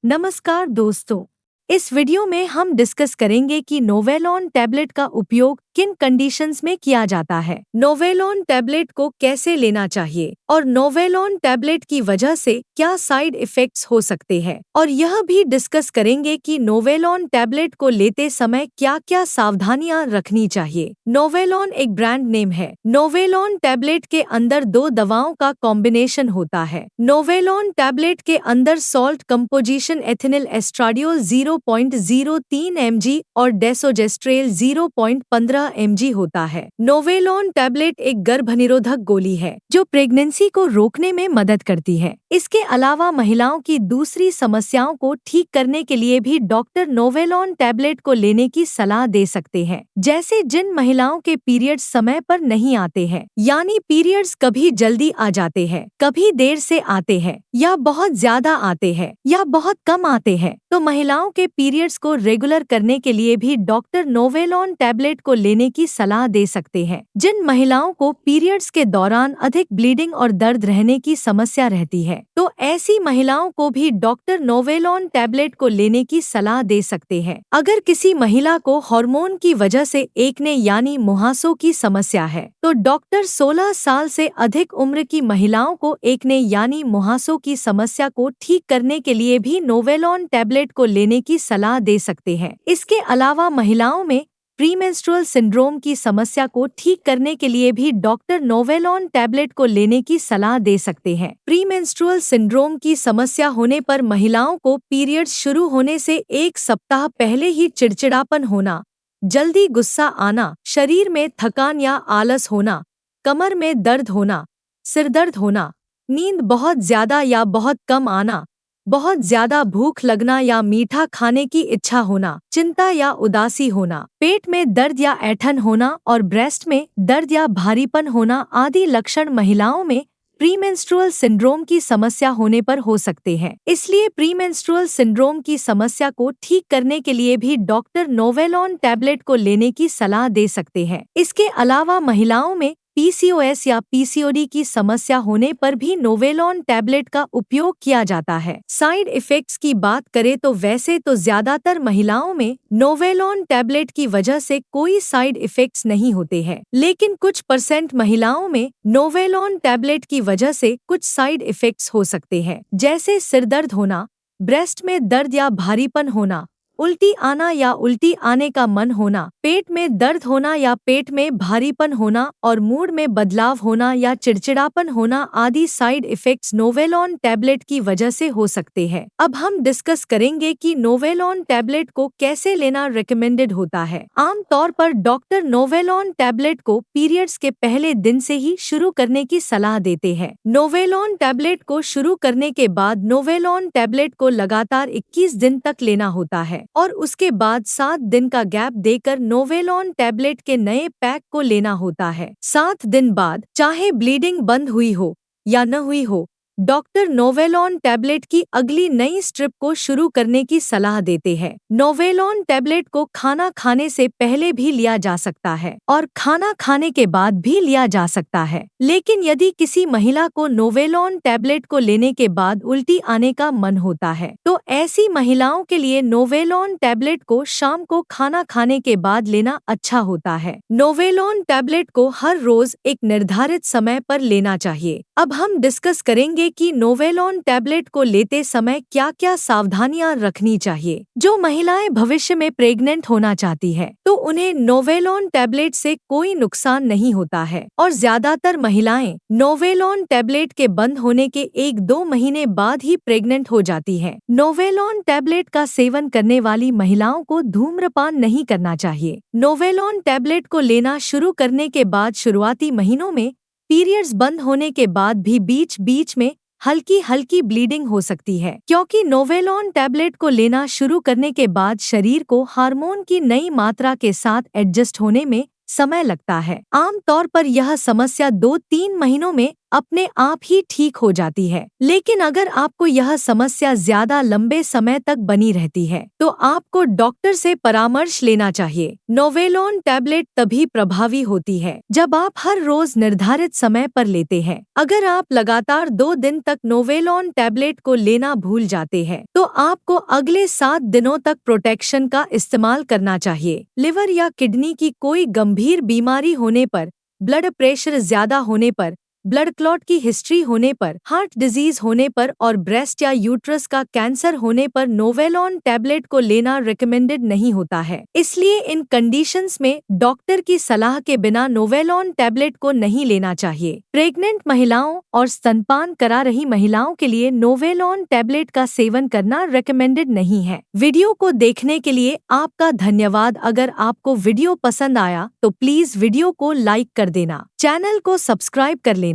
नमस्कार दोस्तों। इस वीडियो में हम डिस्कस करेंगे कि नोवेलॉन टैबलेट का उपयोग किन कंडीशंस में किया जाता है, नोवेलॉन टैबलेट को कैसे लेना चाहिए और नोवेलॉन टैबलेट की वजह से क्या साइड इफेक्ट्स हो सकते हैं, और यह भी डिस्कस करेंगे कि नोवेलॉन टैबलेट को लेते समय क्या-क्या सावधानियां रखनी चाहिए। नोवेलॉन एक ब्रांड नेम है। नोवेलॉन टैबलेट के अंदर 2 दवाओं का कॉम्बिनेशन होता है। नोवेलॉन टैबलेट के अंदर सॉल्ट कंपोजिशन एथिनिल एस्ट्राडियोल 0.03 mg और डेसोजेस्ट्रेल 0.15 mg होता है। नोवेलॉन टैबलेट एक गर्भनिरोधक गोली है जो प्रेगनेंसी को रोकने में मदद करती है। इसके अलावा महिलाओं की दूसरी समस्याओं को ठीक करने के लिए भी डॉक्टर नोवेलॉन टैबलेट को लेने की सलाह दे सकते हैं, जैसे जिन महिलाओं के पीरियड्स समय पर नहीं आते हैं, यानी पीरियड्स कभी जल्दी आ जाते हैं, कभी देर से आते हैं, या बहुत ज्यादा आते हैं, या बहुत कम आते हैं, तो महिलाओं के पीरियड्स को रेगुलर करने के लिए भी डॉक्टर नोवेलॉन टैबलेट को लेने की सलाह दे सकते हैं। जिन महिलाओं को पीरियड्स के दौरान अधिक ब्लीडिंग और दर्द रहने की समस्या रहती है, तो ऐसी महिलाओं को भी डॉक्टर नोवेलॉन टैबलेट को लेने की सलाह दे सकते हैं। अगर किसी महिला को हार्मोन की वजह से एक्ने यानी मुहासों की समस्या है, तो डॉक्टर 16 साल से अधिक उम्र की महिलाओं को एक्ने यानी मुहासों की समस्या को ठीक करने के लिए भी नोवेलॉन टैबलेट को लेने की सलाह दे सकते हैं। इसके अलावा महिलाओं में प्रीमेंस्ट्रुअल सिंड्रोम की समस्या को ठीक करने के लिए भी डॉक्टर नोवेलॉन टैबलेट को लेने की सलाह दे सकते हैं। प्रीमेंस्ट्रुअल सिंड्रोम की समस्या होने पर महिलाओं को पीरियड्स शुरू होने से 1 सप्ताह पहले ही चिड़चिड़ापन होना, जल्दी गुस्सा आना, शरीर में थकान या आलस होना, कमर में दर्द होना, सिरदर्द होना, नींद बहुत ज्यादा या बहुत कम आना, बहुत ज्यादा भूख लगना या मीठा खाने की इच्छा होना, चिंता या उदासी होना, पेट में दर्द या ऐंठन होना और ब्रेस्ट में दर्द या भारीपन होना आदि लक्षण महिलाओं में प्रीमेंस्ट्रुअल सिंड्रोम की समस्या होने पर हो सकते हैं। इसलिए प्रीमेंस्ट्रुअल सिंड्रोम की समस्या को ठीक करने के लिए भी डॉक्टर नोवेलॉन टैबलेट को लेने की सलाह दे सकते हैं। इसके अलावा महिलाओं में पीसीओएस या पीसीओडी की समस्या होने पर भी नोवेलॉन टैबलेट का उपयोग किया जाता है। साइड इफेक्ट्स की बात करें तो वैसे तो ज्यादातर महिलाओं में नोवेलॉन टैबलेट की वजह से कोई साइड इफेक्ट्स नहीं होते हैं, लेकिन कुछ % महिलाओं में नोवेलॉन टैबलेट की वजह से कुछ साइड इफेक्ट्स हो सकते हैं, जैसे सिरदर्द होना, ब्रेस्ट में दर्द या भारीपन होना, उल्टी आना या उल्टी आने का मन होना, पेट में दर्द होना या पेट में भारीपन होना और मूड में बदलाव होना या चिड़चिड़ापन होना आदि साइड इफेक्ट्स नोवेलॉन टैबलेट की वजह से हो सकते हैं। अब हम डिस्कस करेंगे कि नोवेलॉन टैबलेट को कैसे लेना रिकमेंडेड होता है। आम तौर पर डॉक्टर नोवेलॉन टैबलेट को पीरियड्स के पहले दिन से ही शुरू करने की सलाह देते हैं। नोवेलॉन टैबलेट को शुरू करने के बाद नोवेलॉन टैबलेट को लगातार 21 दिन तक लेना होता है और उसके बाद 7 दिन का गैप देकर नोवेलॉन टैबलेट के नए पैक को लेना होता है। 7 दिन बाद चाहे ब्लीडिंग बंद हुई हो या न हुई हो, डॉक्टर नोवेलॉन टैबलेट की अगली नई स्ट्रिप को शुरू करने की सलाह देते हैं। नोवेलॉन टैबलेट को खाना खाने से पहले भी लिया जा सकता है और खाना खाने के बाद भी लिया जा सकता है, लेकिन यदि किसी महिला को नोवेलॉन टैबलेट को लेने के बाद उल्टी आने का मन होता है, तो ऐसी महिलाओं के लिए नोवेलॉन टैबलेट को शाम को खाना खाने के बाद लेना अच्छा होता है। नोवेलॉन टैबलेट को हर रोज एक निर्धारित समय पर लेना चाहिए। अब हम डिस्कस करेंगे कि नोवेलॉन टैबलेट को लेते समय क्या-क्या सावधानियां रखनी चाहिए। जो महिलाएं भविष्य में प्रेग्नेंट होना चाहती है, तो उन्हें नोवेलॉन टैबलेट से कोई नुकसान नहीं होता है और ज्यादातर महिलाएं नोवेलॉन टैबलेट के बंद होने के 1-2 महीने बाद ही प्रेग्नेंट हो जाती हैं। नोवेलॉन टैबलेट का सेवन करने वाली महिलाओं को धूम्रपान नहीं करना चाहिए। नोवेलॉन टैबलेट को लेना शुरू करने के बाद शुरुआती महीनों में पीरियड्स बंद होने के बाद भी बीच-बीच में हल्की ब्लीडिंग हो सकती है, क्योंकि नोवेलॉन टैबलेट को लेना शुरू करने के बाद शरीर को हार्मोन की नई मात्रा के साथ एडजस्ट होने में समय लगता है। आम तौर पर यह समस्या 2-3 महीनों में अपने आप ही ठीक हो जाती है। लेकिन अगर आपको यह समस्या ज्यादा लंबे समय तक बनी रहती है तो आपको डॉक्टर से परामर्श लेना चाहिए। नोवेलॉन टैबलेट तभी प्रभावी होती है जब आप हर रोज निर्धारित समय पर लेते हैं। अगर आप लगातार 2 दिन तक नोवेलॉन टैबलेट को लेना भूल जाते हैं तो आपको अगले 7 दिनों तक प्रोटेक्शन का इस्तेमाल करना चाहिए। लिवर या किडनी की कोई गंभीर बीमारी होने पर, ब्लड प्रेशर ज्यादा होने पर, ब्लड क्लॉट की हिस्ट्री होने पर, हार्ट डिजीज होने पर और ब्रेस्ट या यूट्रस का कैंसर होने पर नोवेलॉन टैबलेट को लेना रिकमेंडेड नहीं होता है। इसलिए इन कंडीशंस में डॉक्टर की सलाह के बिना नोवेलॉन टैबलेट को नहीं लेना चाहिए। प्रेग्नेंट महिलाओं और स्तनपान करा रही महिलाओं के लिए नोवेलॉन टैबलेट का सेवन करना रिकमेंडेड नहीं है। वीडियो को देखने के लिए आपका धन्यवाद। अगर आपको वीडियो पसंद आया तो प्लीज वीडियो को लाइक कर देना, चैनल को सब्सक्राइब कर लेना।